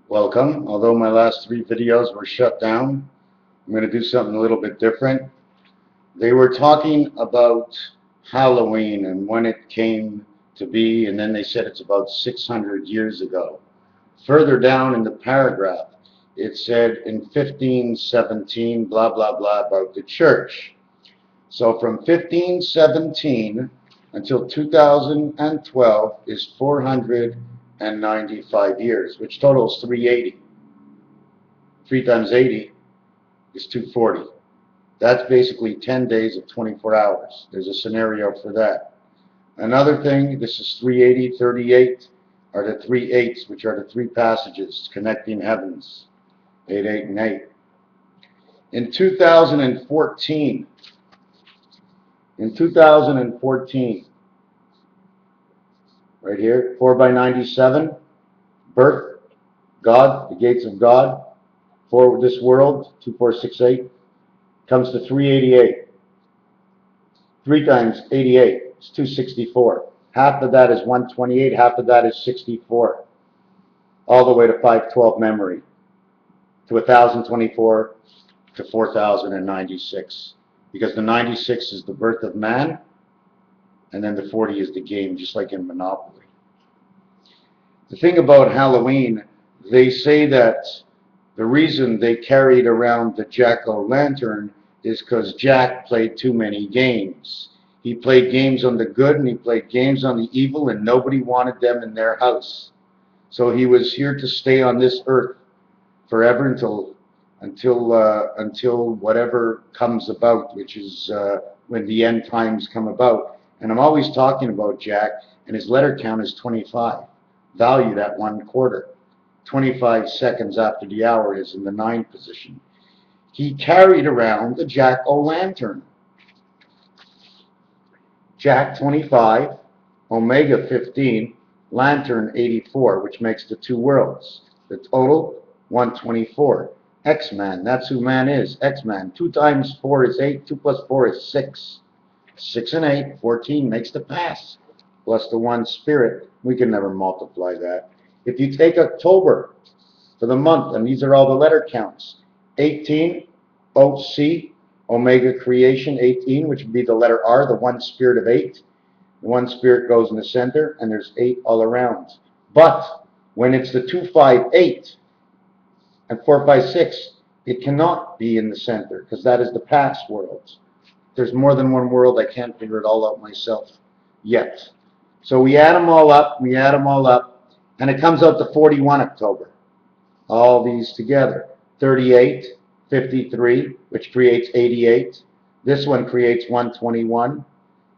Welcome. Although my last 3 videos were shut down, I'm going to do something a little bit different. They were talking about Halloween and when it came to be, and then they said it's about 600 years ago. Further down in the paragraph, it said in 1517, blah, blah, blah, about the church. So from 1517 until 2012 is 495 years, which totals 380. 3 times 80 is 240. That's basically 10 days of 24 hours. There's a scenario for that. Another thing, this is 380, 38 are the 3 eights, which are the 3 passages connecting heavens, 8, 8, and 8. In 2014, right here, 4 by 97, birth, God, the gates of God, for this world, 2468, comes to 388. 3 times 88 is 264. Half of that is 128, half of that is 64. All the way to 512 memory, to 1024, to 4096. Because the 96 is the birth of man, and then the 40 is the game, just like in Monopoly. The thing about Halloween, they say that the reason they carried around the jack-o'-lantern is because Jack played too many games. He played games on the good and he played games on the evil, and nobody wanted them in their house. So he was here to stay on this earth forever until whatever comes about, which is when the end times come about. And I'm always talking about Jack, and his letter count is 25, valued at 1/4. 25 seconds after the hour is in the 9 position. He carried around the jack-o'-lantern. Jack 25, Omega 15, Lantern 84, which makes the 2 worlds. The total, 124. X-Man, that's who man is. X-Man, 2 times 4 is 8, 2 plus 4 is 6. 6 and 8, 14 makes the pass. Plus the 1 spirit, we can never multiply that. If you take October for the month, and these are all the letter counts, 18, OC, Omega creation, 18, which would be the letter R, the 1 spirit of 8. The 1 spirit goes in the center, and there's 8 all around. But when it's the 258 and 456, it cannot be in the center, because that is the past world. There's more than 1 world. I can't figure it all out myself yet. So we add them all up, and it comes out to 41 October. All these together. 38, 53, which creates 88. This one creates 121.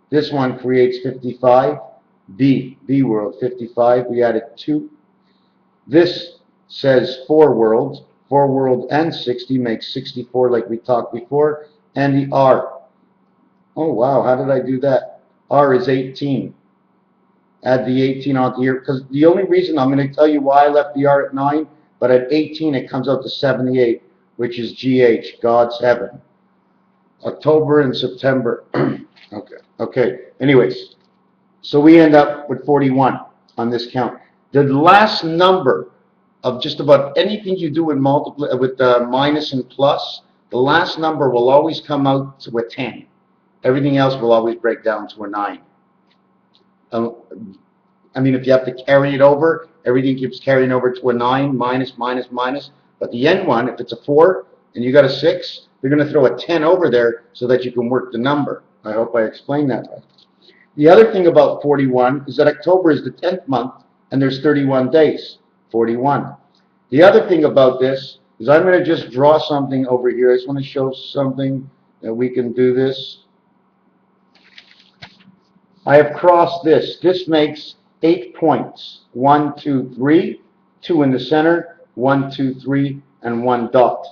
This one creates 55. B world, 55. We added 2. This says 4 worlds. 4 world and 60 makes 64, like we talked before. And the R. Oh, wow, how did I do that? R is 18. Add the 18 onto here, because the only reason, I'm going to tell you why I left the R at 9, but at 18 it comes out to 78, which is GH, God's heaven. October and September. Okay. Anyways, so we end up with 41 on this count. The last number of just about anything you do with minus and plus, the last number will always come out to a 10. Everything else will always break down to a 9. I mean, if you have to carry it over, everything keeps carrying over to a 9, minus. But the end one, if it's a 4 and you got a 6, you're going to throw a 10 over there so that you can work the number. I hope I explained that right. The other thing about 41 is that October is the 10th month and there's 31 days. 41. The other thing about this is I'm going to just draw something over here. I just want to show something that we can do this. I have crossed this. This makes 8 points. 1, 2, 3, 2 in the center, 1, 2, 3, and 1 dot.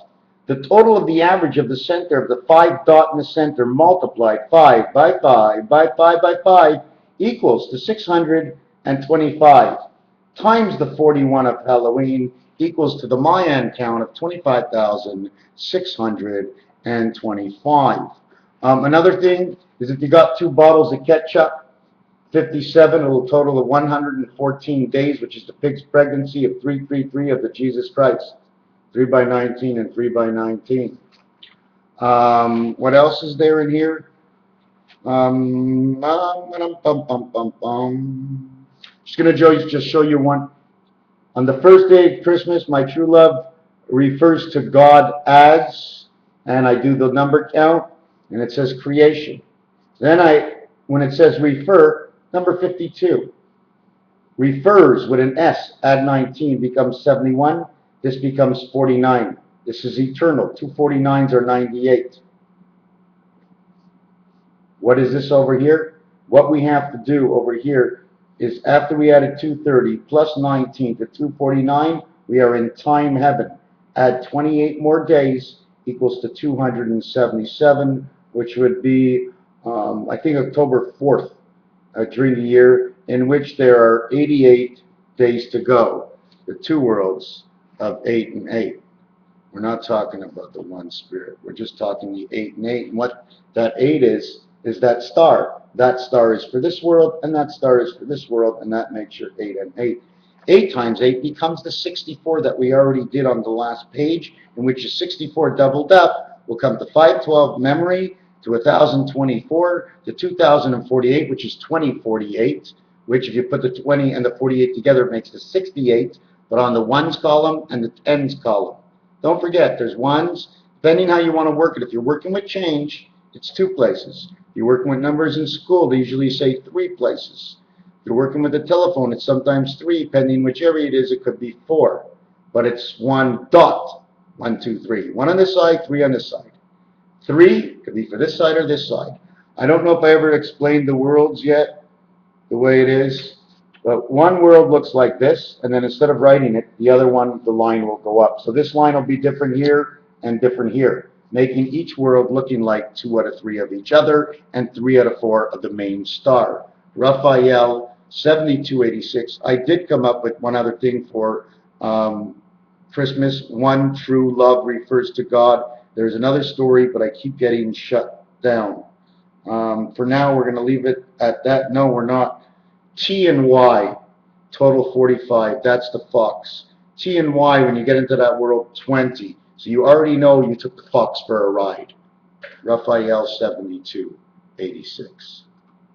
The total of the average of the center of the 5 dot in the center multiplied 5 by 5 by 5 by 5 equals to 625 times the 41 of Halloween equals to the Mayan count of 25,625. Another thing is if you got 2 bottles of ketchup, 57, it'll total of 114 days, which is the pig's pregnancy of 333 of the Jesus Christ. 3 by 19 and 3 by 19. What else is there in here? Just going to just show you one. On the first day of Christmas, my true love refers to God as, and I do the number count, and it says creation. Then when it says refer, number 52. Refers with an S, add 19, becomes 71. This becomes 49. This is eternal. 2 49s are 98. What is this over here? What we have to do over here is after we added 230 plus 19 to 249, we are in time heaven. Add 28 more days equals to 277, which would be, I think, October 4th during the year, in which there are 88 days to go. The two worlds of 8 and 8. We're not talking about the one spirit. We're just talking the 8 and 8. And what that 8 is that star. That star is for this world, and that star is for this world, and that makes your 8 and 8. 8 times 8 becomes the 64 that we already did on the last page, in which is 64 doubled up will come to 512 memory, to 1024, to 2048, which is 2048, which if you put the 20 and the 48 together, it makes the 68, but on the ones column and the tens column. Don't forget, there's ones, depending how you want to work it. If you're working with change, it's 2 places. If you're working with numbers in school, they usually say 3 places. If you're working with a telephone, it's sometimes 3, depending which area it is, it could be 4. But it's 1 dot, 1, 2, 3. 1 on this side, 3 on this side. 3 could be for this side or this side. I don't know if I ever explained the worlds yet, the way it is. But one world looks like this, and then instead of writing it, the other one, the line will go up. So this line will be different here and different here, making each world looking like 2 out of 3 of each other and 3 out of 4 of the main star. Raphael, 7286. I did come up with one other thing for Christmas. One true love refers to God. There's another story, but I keep getting shut down. For now, we're going to leave it at that. No, we're not. T and Y, total 45. That's the fox. T and Y, when you get into that world, 20. So you already know you took the fox for a ride. Raphael, 7286.